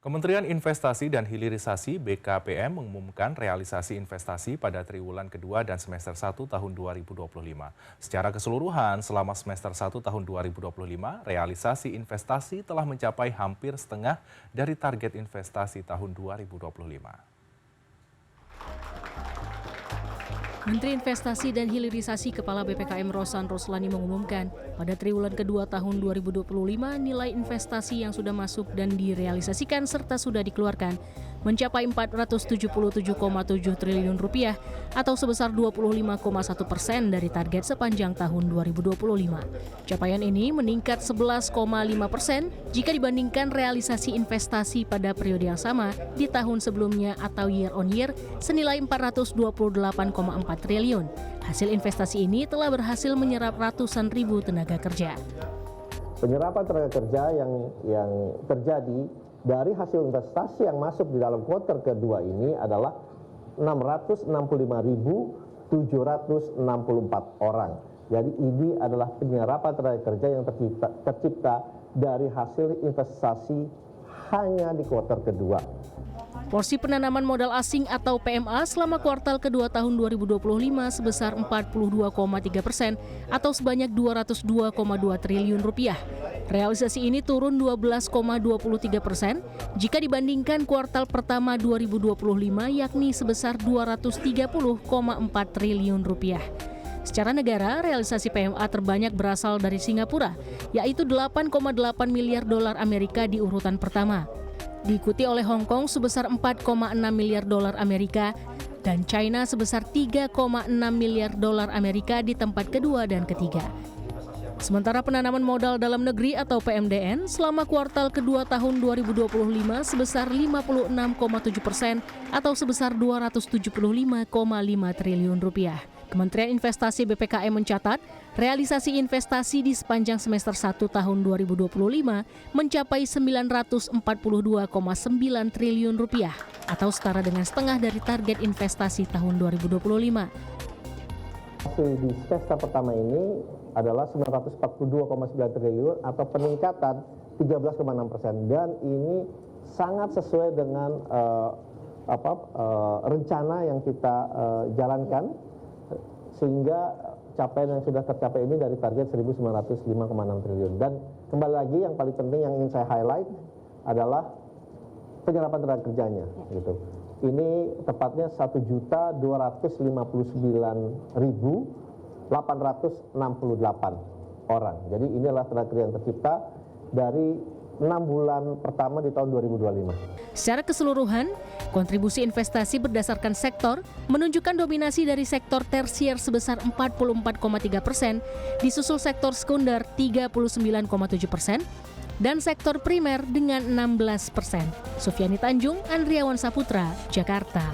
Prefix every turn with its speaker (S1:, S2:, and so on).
S1: Kementerian Investasi dan Hilirisasi (BKPM) mengumumkan realisasi investasi pada triwulan kedua dan semester 1 tahun 2025. Secara keseluruhan, selama semester 1 tahun 2025, realisasi investasi telah mencapai hampir setengah dari target investasi tahun 2025.
S2: Menteri Investasi dan Hilirisasi Kepala BPKM Rosan Roslani mengumumkan pada triwulan kedua tahun 2025 nilai investasi yang sudah masuk dan direalisasikan serta sudah dikeluarkan mencapai 477,7 triliun rupiah atau sebesar 25,1% dari target sepanjang tahun 2025. Capaian ini meningkat 11,5% jika dibandingkan realisasi investasi pada periode yang sama di tahun sebelumnya atau year on year senilai 428,4 triliun. Hasil investasi ini telah berhasil menyerap ratusan ribu tenaga kerja.
S3: Penyerapan tenaga kerja yang terjadi dari hasil investasi yang masuk di dalam kuartal kedua ini adalah 665.764 orang. Jadi ini adalah penyerapan tenaga kerja yang tercipta dari hasil investasi hanya di kuartal kedua.
S2: Porsi penanaman modal asing atau PMA selama kuartal kedua tahun 2025 sebesar 42,3% atau sebanyak 202,2 triliun rupiah. Realisasi ini turun 12,23% jika dibandingkan kuartal pertama 2025 yakni sebesar 230,4 triliun rupiah. Secara negara, realisasi PMA terbanyak berasal dari Singapura, yaitu 8,8 miliar dolar Amerika di urutan pertama. Diikuti oleh Hong Kong sebesar 4,6 miliar dolar Amerika dan China sebesar 3,6 miliar dolar Amerika di tempat kedua dan ketiga. Sementara penanaman modal dalam negeri atau PMDN selama kuartal kedua tahun 2025 sebesar 56,7% atau sebesar 275,5 triliun rupiah. Kementerian Investasi BPKM mencatat, realisasi investasi di sepanjang semester 1 tahun 2025 mencapai 942,9 triliun rupiah atau setara dengan setengah dari target investasi tahun 2025.
S3: Hasil di semester pertama ini adalah 942,9 triliun atau peningkatan 13,6% dan ini sangat sesuai dengan rencana yang kita jalankan sehingga capaian yang sudah tercapai ini dari target 1.905,6 triliun. Dan kembali lagi yang paling penting yang ingin saya highlight adalah penyerapan tenaga kerjanya. Gitu. Ini tepatnya 1.259.868 orang. Jadi inilah tenaga kerja yang tercipta dari 6 bulan pertama di tahun 2025.
S2: Secara keseluruhan, kontribusi investasi berdasarkan sektor menunjukkan dominasi dari sektor tersier sebesar 44,3%, disusul sektor sekunder 39,7%, dan sektor primer dengan 16%. Sufiani Tanjung, Andriawan Saputra, Jakarta.